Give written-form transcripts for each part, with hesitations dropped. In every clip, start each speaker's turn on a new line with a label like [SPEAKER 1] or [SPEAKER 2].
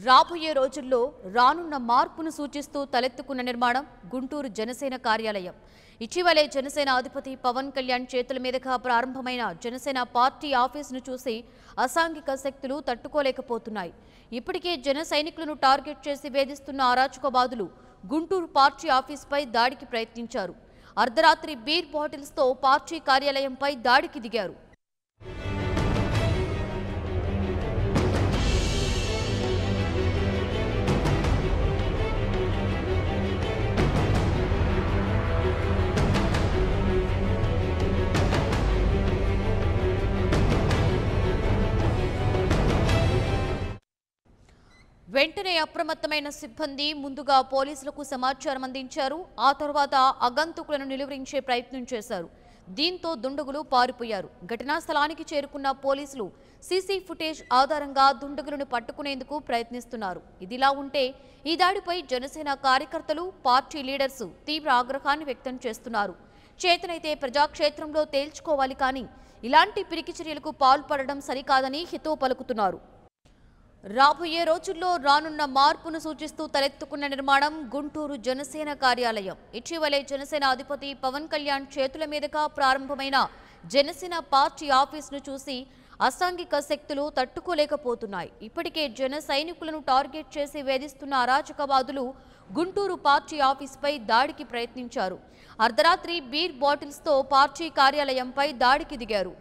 [SPEAKER 1] రాబోయే రోజుల్లో రానున్న మార్పును సూచిస్తూ తలెత్తుకున్న నిర్మాణం గుంటూరు జనసేన కార్యాలయం. ఇటీవలే జనసేన అధిపతి పవన్ కళ్యాణ్ చేతుల మీదుగా ప్రారంభమైన జనసేన పార్టీ ఆఫీసును చూసి అసాంఘిక శక్తులు తట్టుకోలేకపోతున్నాయి. ఇప్పటికే జన సైనికులను టార్గెట్ చేసి వేధిస్తున్న అరాచకవాదులు గుంటూరు పార్టీ ఆఫీసుపై దాడికి ప్రయత్నించారు. అర్ధరాత్రి బీర్ బాటిల్స్తో పార్టీ కార్యాలయంపై దాడికి దిగారు. వెంటనే అప్రమత్తమైన సిబ్బంది ముందుగా పోలీసులకు సమాచారం అందించారు. ఆ తర్వాత ఆగంతుకులను నిలువరించే ప్రయత్నం చేశారు. దీంతో దుండగులు పారిపోయారు. ఘటనా స్థలానికి చేరుకున్న పోలీసులు సీసీ ఫుటేజ్ ఆధారంగా దుండగులను పట్టుకునేందుకు ప్రయత్నిస్తున్నారు. ఇదిలా ఉంటే ఈ దాడిపై జనసేన కార్యకర్తలు, పార్టీ లీడర్స్ తీవ్ర ఆగ్రహాన్ని వ్యక్తం చేస్తున్నారు. చేతనైతే ప్రజాక్షేత్రంలో తేల్చుకోవాలి, కానీ ఇలాంటి పిరికి చర్యలకు పాల్పడడం సరికాదని హితవు పలుకుతున్నారు. రాబోయే రోజుల్లో రానున్న మార్పును సూచిస్తూ తలెత్తుకున్న నిర్మాణం గుంటూరు జనసేన కార్యాలయం. ఇటీవలే జనసేన అధిపతి పవన్ కళ్యాణ్ చేతుల మీదుగా ప్రారంభమైన జనసేన పార్టీ ఆఫీసును చూసి అసాంఘిక శక్తులు తట్టుకోలేకపోతున్నాయి. ఇప్పటికే జన సైనికులను టార్గెట్ చేసి వేధిస్తున్న అరాచకవాదులు గుంటూరు పార్టీ ఆఫీసుపై దాడికి ప్రయత్నించారు. అర్ధరాత్రి బీర్ బాటిల్స్తో పార్టీ కార్యాలయంపై దాడికి దిగారు.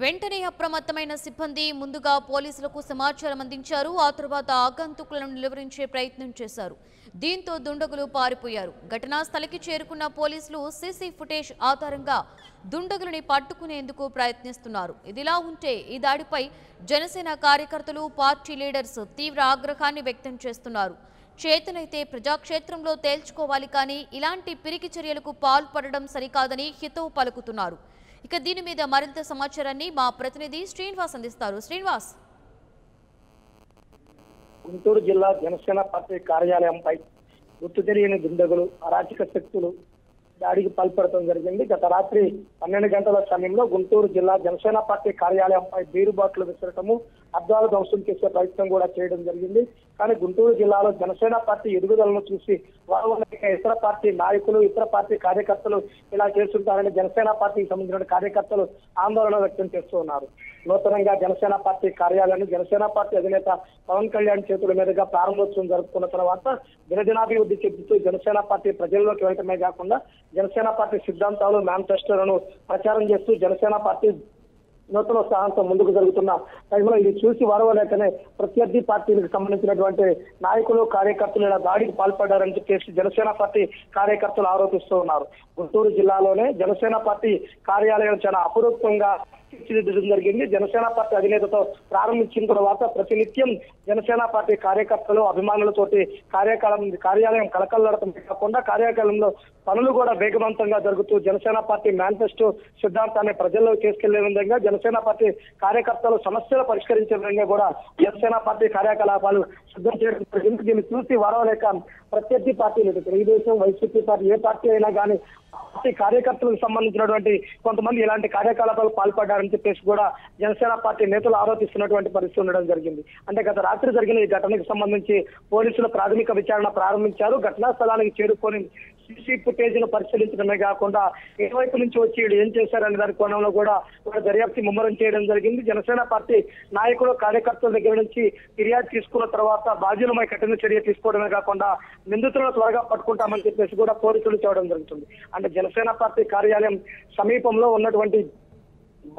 [SPEAKER 1] వెంటనే అప్రమత్తమైన సిబ్బంది ముందుగా పోలీసులకు సమాచారం అందించారు. ఆ తర్వాత ఆగంతుకులను నిలువరించే ప్రయత్నం చేశారు. దీంతో దుండగులు పారిపోయారు. ఘటనా స్థలికి చేరుకున్న పోలీసులు సీసీ ఫుటేజ్ ఆధారంగా దుండగులని పట్టుకునేందుకు ప్రయత్నిస్తున్నారు. ఇదిలా ఉంటే ఈ దాడిపై జనసేన కార్యకర్తలు, పార్టీ లీడర్స్ తీవ్ర ఆగ్రహాన్ని వ్యక్తం చేస్తున్నారు. చేతనైతే ప్రజాక్షేత్రంలో తేల్చుకోవాలి, కానీ ఇలాంటి పిరికి చర్యలకు పాల్పడడం సరికాదని హితవు పలుకుతున్నారు. ఇక దీని మీద మరింత సమాచారాన్ని మా ప్రతినిధి శ్రీనివాస్ అందిస్తారు. శ్రీనివాస్,
[SPEAKER 2] గుంటూరు జిల్లా జనసేన పార్టీ కార్యాలయంపై గుర్తు తెలియని దుండగులు, అరాచక శక్తులు దాడికి పాల్పడటం జరిగింది. గత రాత్రి 12 గంటల సమయంలో గుంటూరు జిల్లా జనసేన పార్టీ కార్యాలయంపై బీరు బాటిల్ విసరటము, అద్దాలు ధ్వంసం చేసే ప్రయత్నం కూడా చేయడం జరిగింది. కానీ గుంటూరు జిల్లాలో జనసేన పార్టీ ఎదుగుదలను చూసి వారు ఇతర పార్టీ నాయకులు, ఇతర పార్టీ కార్యకర్తలు ఇలా చేస్తుంటారని జనసేన పార్టీకి సంబంధించిన కార్యకర్తలు ఆందోళన వ్యక్తం చేస్తూ ఉన్నారు. నూతనంగా జనసేన పార్టీ కార్యాలయాన్ని జనసేన పార్టీ అధినేత పవన్ కళ్యాణ్ చేతుల మీదుగా ప్రారంభోత్సవం జరుపుకున్న తర్వాత దినదినాభివృద్ధి చెందుతూ జనసేన పార్టీ ప్రజల్లోకి వెళ్ళటమే కాకుండా జనసేన పార్టీ సిద్ధాంతాలు, మేనిఫెస్టోలను ప్రచారం చేస్తూ జనసేన పార్టీ నూతన ఉత్సాహంతో ముందుకు జరుగుతున్న టైంలో ఇది చూసి వారవలేకనే ప్రత్యర్థి పార్టీలకు సంబంధించినటువంటి నాయకులు, కార్యకర్తలు ఇలా దాడికి పాల్పడ్డారని చెప్పేసి జనసేన పార్టీ కార్యకర్తలు ఆరోపిస్తూ ఉన్నారు. గుంటూరు జిల్లాలోనే జనసేన పార్టీ కార్యాలయం చాలా అపురూపంగా తీర్చిదిద్దడం జరిగింది. జనసేన పార్టీ అధినేతతో ప్రారంభించిన తర్వాత ప్రతినిత్యం జనసేన పార్టీ కార్యకర్తలు, అభిమానులతోటి కార్యాలయం కలకల్లాడటమే కాకుండా కార్యాలయంలో పనులు కూడా వేగవంతంగా జరుగుతూ జనసేన పార్టీ మేనిఫెస్టో సిద్ధాంతాన్ని ప్రజల్లో తీసుకెళ్లే విధంగా జనసేన పార్టీ కార్యకర్తలు సమస్యలు పరిష్కరించే విధంగా కూడా జనసేన పార్టీ కార్యకలాపాలు సిద్ధం చేయడం జరిగింది. దీన్ని చూసి వారవలేక ప్రత్యర్థి పార్టీలు, తెలుగుదేశం, వైసీపీ పార్టీ, ఏ పార్టీ అయినా కానీ పార్టీ కార్యకర్తలకు సంబంధించినటువంటి కొంతమంది ఇలాంటి కార్యకలాపాలు పాల్పడ్డారని చెప్పేసి కూడా జనసేన పార్టీ నేతలు ఆరోపిస్తున్నటువంటి పరిస్థితి ఉండడం జరిగింది. అంటే గత రాత్రి జరిగిన ఈ ఘటనకు సంబంధించి పోలీసులు ప్రాథమిక విచారణ ప్రారంభించారు. ఘటనా స్థలానికి చేరుకొని సీసీ ఫుటేజ్ ను పరిశీలించడమే కాకుండా ఏ వైపు నుంచి వచ్చి ఏం చేశారనే దాని కోణంలో కూడా దర్యాప్తు ముమ్మరం చేయడం జరిగింది. జనసేన పార్టీ నాయకులు, కార్యకర్తల దగ్గర నుంచి ఫిర్యాదు తీసుకున్న తర్వాత బాధ్యులపై కఠిన చర్య తీసుకోవడమే కాకుండా నిందితులను త్వరగా పట్టుకుంటామని చెప్పేసి కూడా పోలీసులు చేయడం జరుగుతుంది. అంటే జనసేన పార్టీ కార్యాలయం సమీపంలో ఉన్నటువంటి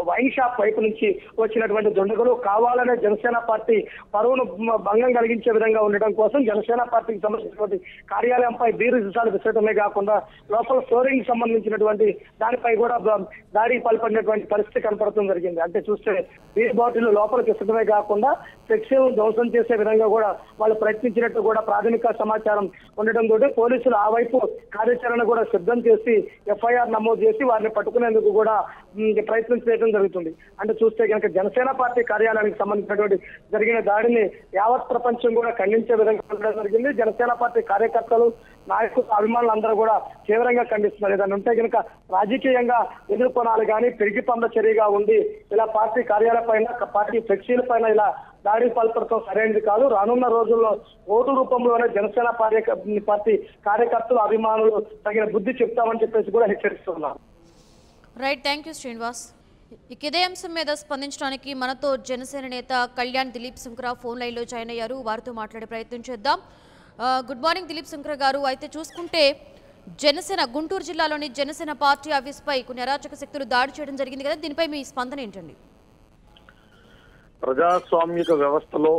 [SPEAKER 2] వైన్ షాప్ వైపు నుంచి వచ్చినటువంటి దుండగులు కావాలనే జనసేన పార్టీ పరువును భంగం కలిగించే విధంగా ఉండడం కోసం జనసేన పార్టీకి సంబంధించినటువంటి కార్యాలయంపై బీరు సీసాలు విసరటమే కాకుండా లోపల ఫ్లోరింగ్ సంబంధించినటువంటి దానిపై కూడా దాడికి పాల్పడినటువంటి పరిస్థితి కనపడటం జరిగింది. అంటే చూస్తే బీర్ బాటిల్ లోపలికి విసరటమే కాకుండా ఫ్లెక్సీలను ధ్వంసం చేసే విధంగా కూడా వాళ్ళు ప్రయత్నించినట్టు కూడా ప్రాథమిక సమాచారం ఉండటంతో పోలీసులు ఆ వైపు కార్యాచరణ కూడా సిద్ధం చేసి ఎఫ్ఐఆర్ నమోదు చేసి వారిని పట్టుకునేందుకు కూడా ప్రయత్నం చేయడం జరుగుతుంది. అంటే చూస్తే కనుక జనసేన పార్టీ కార్యాలయానికి సంబంధించినటువంటి జరిగిన దాడిని యావత్ ప్రపంచం కూడా ఖండించే విధంగా ఉండడం జరిగింది. జనసేన పార్టీ కార్యకర్తలు, నాయకులు, అభిమానులు కూడా తీవ్రంగా ఖండిస్తున్నారు. ఏదైనా ఉంటే కనుక రాజకీయంగా ఎదుర్కొనాలి, కానీ పెరిగి పంద చర్యగా ఉండి ఇలా పార్టీ కార్యాలయ పైన, పార్టీ ఫ్లెక్సీల పైన ఇలా దాడికి పాల్పడటం సరైనది కాదు. రానున్న రోజుల్లో ఓటు రూపంలోనే జనసేన పార్టీ కార్యకర్తలు అభిమానులు తగిన బుద్ధి చెప్తామని చెప్పేసి కూడా హెచ్చరిస్తున్నారు.
[SPEAKER 1] Right, thank you Srinivas. ఇదే అంశం మీద స్పందించడానికి మనతో జనసేన నేత కళ్యాణ్ దిలీప్ శంకర ఫోన్ లైన్లో జాయిన్ అయ్యారు. వారితో మాట్లాడే ప్రయత్నం చేద్దాం. గుడ్ మార్నింగ్ దిలీప్ శంకర గారు. అయితే చూసుకుంటే జనసేన గుంటూరు జిల్లాలోని జనసేన పార్టీ ఆఫీస్పై కొన్ని అరాచక శక్తులు దాడి చేయడం జరిగింది కదా, దీనిపై మీ స్పందన ఏంటండి?
[SPEAKER 3] ప్రజాస్వామిక వ్యవస్థలో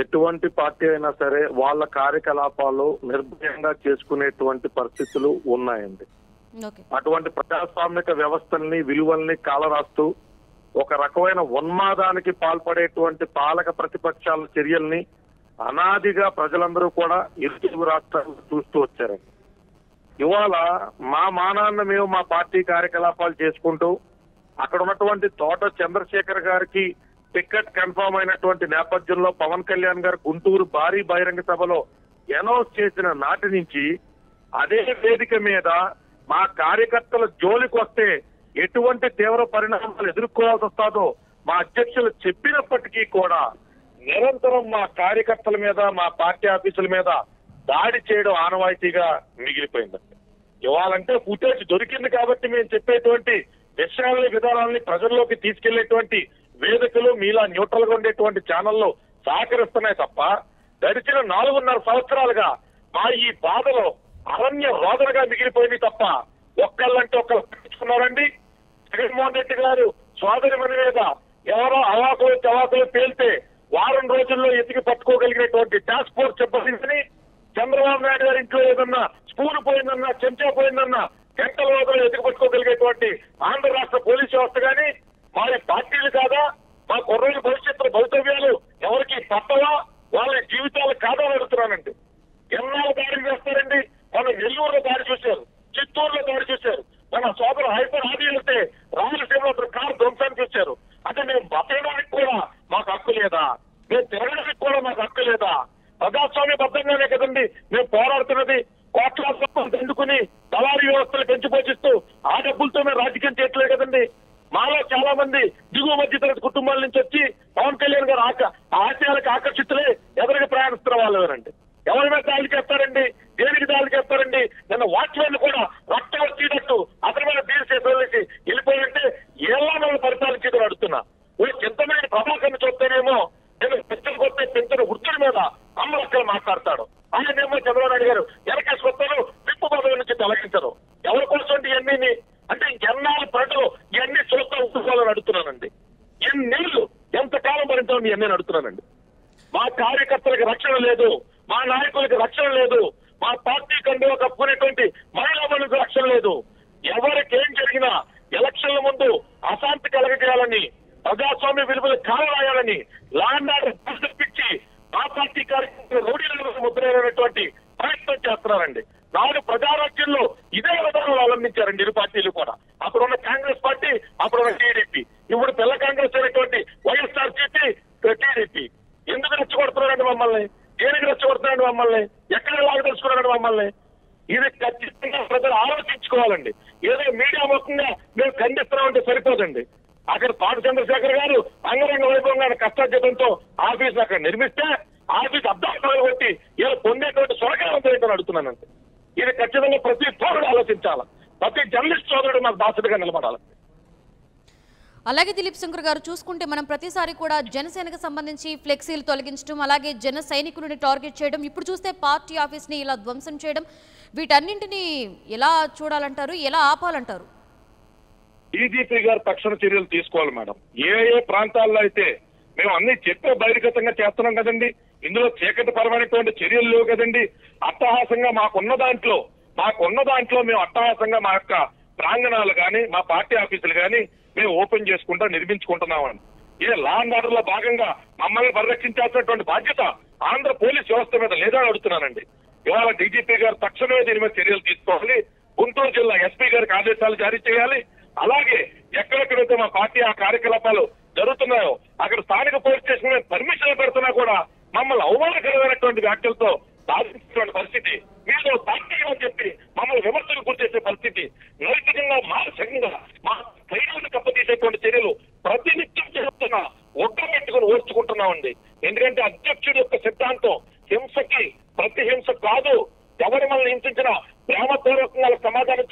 [SPEAKER 3] ఎటువంటి పార్టీ అయినా సరే వాళ్ళ కార్యకలాపాలు నిర్భయంగా చేసుకునేటువంటి పరిస్థితులు ఉన్నాయండి. అటువంటి ప్రజాస్వామిక వ్యవస్థల్ని విలువల్ని కాలరాస్తూ ఒక రకమైన ఉన్మాదానికి పాల్పడేటువంటి పాలక ప్రతిపక్షాల చర్యల్ని అనాదిగా ప్రజలందరూ కూడా ఇరు రాష్ట్రాలు చూస్తూ వచ్చారండి. ఇవాళ మా మానాన్న మేము మా పార్టీ కార్యకలాపాలు చేసుకుంటూ అక్కడ ఉన్నటువంటి తోట చంద్రశేఖర్ గారికి టికెట్ కన్ఫర్మ్ అయినటువంటి నేపథ్యంలో పవన్ కళ్యాణ్ గారు గుంటూరు భారీ బహిరంగ సభలో అనౌన్స్ చేసిన నాటి నుంచి అదే వేదిక మీద మా కార్యకర్తల జోలికి వస్తే ఎటువంటి తీవ్ర పరిణామాలు ఎదుర్కోవాల్సి వస్తుందో మా అధ్యక్షులు చెప్పినప్పటికీ కూడా నిరంతరం మా కార్యకర్తల మీద మా పార్టీ ఆఫీసుల మీద దాడి చేయడం ఆనవాయితీగా మిగిలిపోయిందండి. ఇవాళంటే ఫుటేజ్ దొరికింది కాబట్టి మేము చెప్పేటువంటి విషయాలని విధానాలని ప్రజల్లోకి తీసుకెళ్లేటువంటి వేదికలు మీలా న్యూట్రల్ గా ఉండేటువంటి ఛానళ్లు సహకరిస్తున్నాయి తప్ప గడిచిన 4.5 సంవత్సరాలుగా మా ఈ బాధలో అరణ్య రోదనగా మిగిలిపోయింది తప్ప ఒక్కళ్ళంటే ఒక్కళ్ళు పట్టించుకున్నారండి. జగన్మోహన్ రెడ్డి గారు సోదరిమణి మీద ఎవరో అవాకులు పేల్తే వారం రోజుల్లో ఎతికి పట్టుకోగలిగినటువంటి టాస్క్ ఫోర్స్ చెప్పాలని చంద్రబాబు నాయుడు గారి ఇంట్లో ఏదన్నా స్పూన్ పోయిందన్నా చెంచా పోయిందన్నా గంటల రోజుల్లో ఎతికి పట్టుకోగలిగేటువంటి ఆంధ్ర రాష్ట్ర పోలీసు వ్యవస్థ కానీ మా పార్టీలు కాదా, మా కుర్రోజు భవితవ్యాలు ఎవరికి పట్టవా, వాళ్ళ జీవితాలు కాదా అడుగుతున్నానండి. ఎన్నాళ్ళు దాడి చేస్తారండి? మన నెల్లూరులో దాడి చూశారు, చిత్తూరులో దాడి చూశారు, మన సోదరు హైపర్ ఆది వెళ్తే రాయలసీమలో కారు ధ్వంసాన్ని చూశారు. అంటే మేము బతకడానికి కూడా మాకు హక్కు లేదా? మేము తిరగడానికి కూడా మాకు హక్కు లేదా? ప్రజాస్వామ్య బద్దంగానే కదండి మేము పోరాడుతున్నది. కోట్లాది రూపాయలు దండుకుని దళారీ వ్యవస్థలు పెంచిపోషిస్తూ ఆ డబ్బులతో మేము రాజకీయం చేయట్లేదు కదండి. మాలో చాలా మంది దిగువ మధ్యతరగతి కుటుంబాల నుంచి వచ్చి పవన్ కళ్యాణ్ గారు ఆశయాలకు ఆకర్షితులే ఎదురుగా ప్రయాణిస్తున్న వాళ్ళు ఎవరి మీద దాడి చేస్తారండి? దేనికి దాడి చేస్తారండి? నిన్న వాచ్మెన్ కూడా రక్తం వచ్చేటట్టు అతని మీద బీర్ చేసి వెళ్ళిపోయింటే ఎలా మనం పరిపాలించేదని అడుగుతున్నా. చింతమైన ప్రభాకర్ని చూస్తేనేమో నేను పెంచలు కొట్టే పెంచిన వృత్తుడి మీద అమ్మలక్కలు మాట్లాడతాడు. ఆయనేమో చంద్రబాబు నాయుడు గారు వెనకేసుకొస్తారు, విప్పు పదవి నుంచి తొలగించరు. ఎవరి కోసం ఇవన్నీ అంటే ఇంకెన్నాళ్ళు ప్రజలు ఇవన్నీ చూస్తూ ఉంటుకోవాలని అడుగుతున్నానండి. ఎన్నేళ్ళు ఎంతకాలం భరించాలని ఇవన్నీ అడుగుతున్నానండి. మా కార్యకర్తలకు రక్షణ లేదు, మా నాయకులకు రక్షణ లేదు, మా పార్టీ కండువా కప్పుకునేటువంటి మహిళా మనులకు రక్షణ లేదు. ఎవరికేం జరిగినా ఎలక్షన్ల ముందు అశాంతి కలగజేయాలని, ప్రజాస్వామ్య విలువలు కాలరాయాలని ల్యాండ్ ఆర్డర్ తెప్పించి మా పార్టీ కార్యకర్తలు రౌడీలను ముద్రైనటువంటి ప్రయత్నం చేస్తున్నారండి. నాడు ప్రజారాజ్యంలో ఇదే విధానం అవలంబించారండి ఇరు పార్టీలు కూడా. అప్పుడున్న కాంగ్రెస్ పార్టీ, అప్పుడున్న టీడీపీ, ఇప్పుడు తెల్ల కాంగ్రెస్ అయినటువంటి వైఎస్ఆర్సీపీ, టీడీపీ. ఎందుకు రెచ్చగొడుతున్నారండి మమ్మల్ని? దేనికి రెచ్చగొడుతున్నారండి మమ్మల్ని? ఎక్కడ లాగా తెలుసుకున్నారండి మమ్మల్ని? ఇది ఖచ్చితంగా ప్రజలు ఆలోచించుకోవాలండి. ఏదో మీడియా ముఖంగా మేము ఖండిస్తున్నామంటే సరిపోదండి. అక్కడ పాట చంద్రశేఖర్ గారు అంగరంగ వైభవంగా కష్టార్జితంతో ఆఫీస్ అక్కడ నిర్మిస్తే ఆఫీస్ అబ్దాలు కొట్టి ఇలా పొందేటువంటి సొరకాలంతో అడుగుతున్నానంటే ఇది ఖచ్చితంగా ప్రతి పౌరుడు ఆలోచించాలి. ప్రతి జర్నలిస్ట్ సోదరుడు మాకు బాధ్యతగా నిలబడాలి.
[SPEAKER 1] అలాగే దిలీప్ శంకర్ గారు చూసుకుంటే మనం ప్రతిసారి కూడా జనసేనకు సంబంధించి ఫ్లెక్సీలు తొలగించడం, అలాగే జన సైనికులని టార్గెట్ చేయడం, ఇప్పుడు చూస్తే పార్టీ ఆఫీస్ని ఇలా ధ్వంసం చేయడం, వీటన్నింటినీ ఎలా చూడాలంటారు, ఎలా ఆపాలంటారు?
[SPEAKER 3] డీజీపీ గారు తక్షణ చర్యలు తీసుకోవాలి మేడం. ఏ ప్రాంతాల్లో అయితే మేము అన్ని చెప్పే బహిర్గతంగా చేస్తున్నాం కదండి, ఇందులో చీకటి పరమైనటువంటి చర్యలు లేవు కదండి. అట్టహాసంగా మాకున్న దాంట్లో మేము అట్టహాసంగా మా యొక్క ప్రాంగణాలు కానీ మా పార్టీ ఆఫీసులు కానీ మేము ఓపెన్ చేసుకుంటా నిర్మించుకుంటున్నామండి. ఏ లా అండ్ ఆర్డర్ లో భాగంగా మమ్మల్ని పరిరక్షించాల్సినటువంటి బాధ్యత ఆంధ్ర పోలీస్ వ్యవస్థ మీద లేదా అడుగుతున్నానండి. ఇవాళ డీజీపీ గారు తక్షణమే దీని మీద చర్యలు తీసుకోవాలి. గుంటూరు జిల్లా ఎస్పీ గారికి ఆదేశాలు జారీ చేయాలి. అలాగే ఎక్కడెక్కడైతే మా పార్టీ ఆ కార్యకలాపాలు జరుగుతున్నాయో అక్కడ స్థానిక పోలీస్ స్టేషన్ మీద పర్మిషన్లు పెడుతున్నా కూడా మమ్మల్ని అవమానకరమైనటువంటి వ్యాఖ్యలతో బాధించినటువంటి పరిస్థితి, మీరు పార్టీ అని చెప్పి మమ్మల్ని విమర్శలు గుర్తించే పరిస్థితి, నైతికంగా మానసికంగా మా ధైర్యాన్ని కప్పతీసేటువంటి చర్యలు ప్రతినిత్యం చేస్తున్నా ఒక్క పెట్టుకుని ఓర్చుకుంటున్నామండి.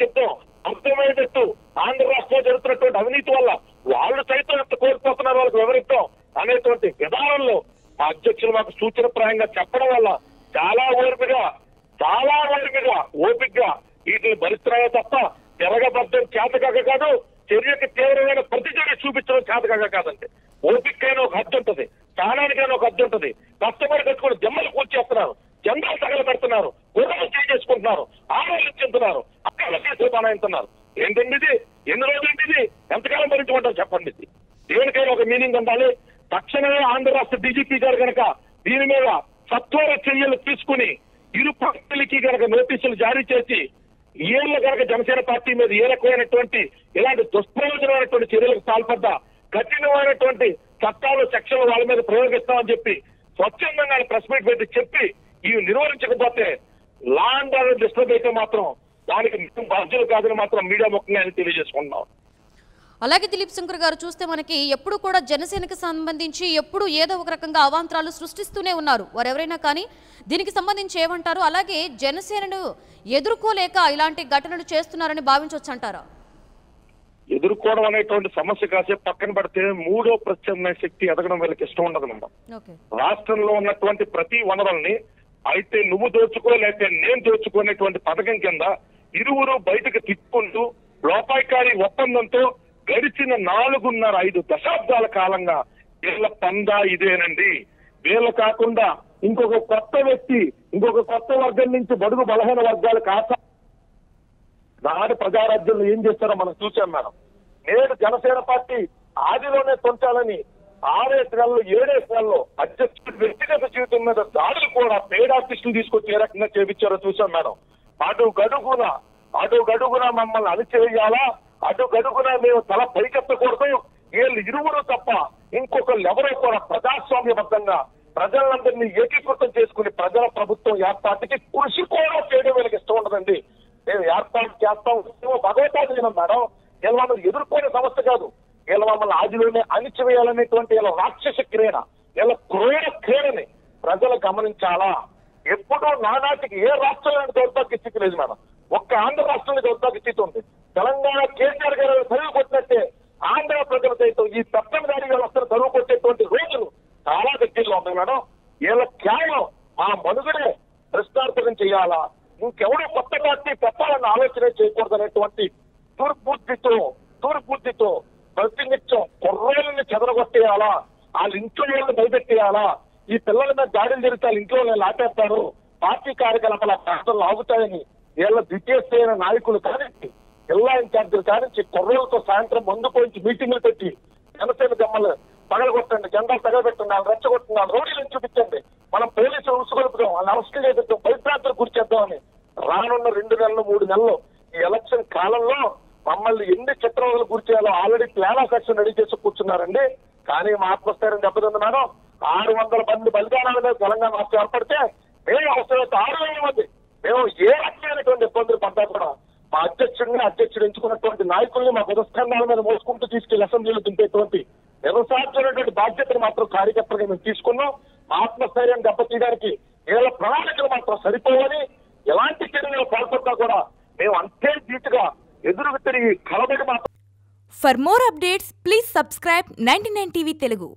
[SPEAKER 3] చెప్తాం అర్థమయ్యేటట్టు ఆంధ్ర రాష్ట్రంలో జరుగుతున్నటువంటి అవినీతి వల్ల వాళ్ళు సైతం ఎంత కోల్పోతున్నారు వాళ్ళకి వివరిస్తాం అనేటువంటి విధానంలో మా అధ్యక్షులు మాకు సూచనప్రాయంగా చెప్పడం వల్ల చాలా ఓర్పుగా ఓపికగా వీటిని భరిస్తున్నాయో తప్ప తిరగబద్దం చేతకాక కాదు, చర్యకి తీవ్రమైన ప్రతిచర్య చూపించడం చేతకాక కాదండి. ఓపికైనా ఒక హద్దు ఉంటుంది, స్థానానికైనా ఒక హద్దు ఉంటుంది. కష్టపడి కట్టుకుని జమ్మలు కూర్చేస్తున్నారు, జెండాలు తగల పెడుతున్నారు, గుర్రలు చేసుకుంటున్నారు, ఆరోగ్యం చెందుతున్నారు, అక్కడ బనాయిస్తున్నారు. ఏంటండి ఇది? ఎన్ని రోజులండి ఇది? ఎంతకాలం భరించమంటారు చెప్పండి. ఇది దేనికైనా ఒక మీనింగ్ ఉండాలి. తక్షణమే ఆంధ్ర రాష్ట్ర డీజీపీ గారు కనుక దీని మీద సత్వర చర్యలు తీసుకుని ఇరు పక్షులకి కనుక నోటీసులు జారీ చేసి ఏళ్ళ కనుక జనసేన పార్టీ మీద ఏ రకమైనటువంటి ఇలాంటి దుష్ప్రయోజనమైనటువంటి చర్యలకు పాల్పడ్డా కఠినమైనటువంటి చట్టాలు సెక్షన్లు వాళ్ళ మీద ప్రయోగిస్తామని చెప్పి స్వచ్ఛందంగా ప్రెస్ మీట్ పెట్టి చెప్పి ఇవి నిర్వహించకపోతే లా అండ్ ఆర్డర్ డిస్టర్బ్ అయితే మాత్రం దానికి బాధ్యులు కాదని మాత్రం మీడియా ముఖ్యంగా తెలియజేసుకుంటున్నాం.
[SPEAKER 1] అలాగే దిలీప్ శంకర్ గారు చూస్తే మనకి ఎప్పుడు కూడా జనసేనకు సంబంధించి ఎప్పుడు ఏదో ఒక రకంగా అవాంతరాలు సృష్టిస్తూనే ఉన్నారు వారెవరైనా కానీ. దీనికి సంబంధించి ఏమంటారు? అలాగే జనసేనను ఎదుర్కోలేక ఇలాంటి ఘటనలు చేస్తున్నారని భావించవచ్చు అంటారా?
[SPEAKER 3] ఎదుర్కోవడం అనేటువంటి సమస్య కాసేపు పక్కన పడితే మూడో ప్రత్యామ్నాయ శక్తి ఎదగడం వీళ్ళకి ఇష్టం ఉండదన్నమాట. రాష్ట్రంలో ఉన్నటువంటి ప్రతి వనరుల్ని అయితే నువ్వు దోచుకో లేకపోతే నేను దోచుకునేటువంటి పథకం కింద ఇరువురు బయటకు తిప్పుకుంటూ లోపాయికారి ఒప్పందంతో గడిచిన 4.5 దశాబ్దాల కాలంగా వీళ్ళ పందా ఇదేనండి. వీళ్ళ కాకుండా ఇంకొక కొత్త వ్యక్తి, ఇంకొక కొత్త వర్గం నుంచి బడుగు బలహీన వర్గాలు కాక నాడు ప్రజారాజ్యంలో ఏం చేస్తారో మనం చూసాం మేడం. నేడు జనసేన పార్టీ ఆదిలోనే తొంచాలని 6 నెలలు 7 నెలల్లో అధ్యక్షుడి వ్యక్తిగత జీవితం మీద దాడులు కూడా పేడ్ ఆర్టిస్టులు తీసుకొచ్చి ఏ రకంగా చేపించారో చూసాం మేడం. అడుగడుగున మమ్మల్ని అణిచివేయాలా, అడుగడుగున మేము తల పైకెత్తకూడదు, వీళ్ళు ఇరువురు తప్ప ఇంకొకళ్ళు ఎవరో కూడా ప్రజాస్వామ్యబద్ధంగా ప్రజలందరినీ ఏకీకృతం చేసుకుని ప్రజల ప్రభుత్వం ఏర్పాటుకి కృషి కూడా చేయడం వీళ్ళకి ఇష్టం ఉండదండి. మేము ఏర్పాటు చేస్తాం భగవతాధీనం మేడం. వీళ్ళు మమ్మల్ని ఎదుర్కొనే సమస్య కాదు, వీళ్ళ మమ్మల్ని ఆదిలోనే అణిచివేయాలనేటువంటి వీళ్ళ రాక్షస క్రీడ, వీళ్ళ క్రూర క్రీడని ప్రజలు గమనించాలా. ఎప్పుడూ నానాటికి ఏ రాష్ట్రంలో దౌర్భాగ్య స్థితి లేదు మేడం. ఒక్క ఆంధ్ర రాష్ట్రంలో దౌర్భాగ్య స్థితి ఉంది. తెలంగాణ కేసీఆర్ గారు చదువు కొట్టినట్టే ఆంధ్ర ప్రజల సైతం ఈ పెద్దదారి వ్యవస్థను చదువు కొట్టేటువంటి రోజులు చాలా దగ్గరలో ఉన్నాయి మేడం. వీళ్ళ కేవలం ఆ మనుగడే ప్రశ్నార్థకం చేయాలా, ఇంకెవడో కొత్త పార్టీ పెట్టాలన్న ఆలోచన చేయకూడదు అనేటువంటి దుర్బుద్ధితో ప్రతినిత్యం కుర్రాళ్ళని చెదరగొట్టేయాలా, వాళ్ళ ఇంట్లో వాళ్ళని భయపెట్టేయాలా, ఈ పిల్లల మీద దాడులు జరిగితే వాళ్ళ ఇంట్లో వాళ్ళు ఆపేస్తారు, పార్టీ కార్యకలాపాల ప్రాంతాలు ఆగుతాయని వీళ్ళ ద్వితీయ శ్రేణి నాయకులు కానించి జిల్లా ఇన్ఛార్జీలు కానించి కుర్రలతో సాయంత్రం మందు పోయించి మీటింగ్లు పెట్టి జనసేన జమ్మలు పగలగొట్టండి, జెండాలు తగలబెట్టండి, వాళ్ళు రెచ్చగొట్టండి, వాళ్ళు రోడ్లను చూపించండి, మనం పోలీసులు ఉసుగొలుపుదాం, వాళ్ళని అరెస్టులు చేపిద్దాం, భయభ్రాంతులు గురి చేద్దామని రానున్న 2 నెలలు 3 నెలలు ఈ ఎలక్షన్ కాలంలో మమ్మల్ని ఎన్ని చిత్రాలు గురి చేయాలో already plan of action ready చేసి కూర్చున్నారండి. కానీ మా ఆత్మస్థైర్యం దెబ్బతింది మేడం. 600 మంది బలిదానాల మీద తెలంగాణ రాష్ట్రం ఏర్పడితే మేము అవసరమైతే 6,000 మంది మేము ఏ రకమైనటువంటి ఇబ్బందులు పడ్డా కూడా మా అధ్యక్షుడు ఎంచుకున్నటువంటి నాయకుల్ని మా బుధస్కంధాల మీద మోసుకుంటూ తీసుకెళ్లి అసెంబ్లీలో దింపేటువంటి నిరసాధ్యమైనటువంటి బాధ్యతను మాత్రం కార్యకర్తలుగా మేము తీసుకున్నాం. ఆత్మస్థైర్యం దెబ్బతీయడానికి వీళ్ళ ప్రణాళికలు మాత్రం సరిపోవని ఎలాంటి చర్యలు పాల్పడ్డా కూడా మేము అంతే ధీటుగా ఎదురు తిరిగి కలబడి మాత్రం.
[SPEAKER 4] For more updates, please subscribe 99 TV Telugu.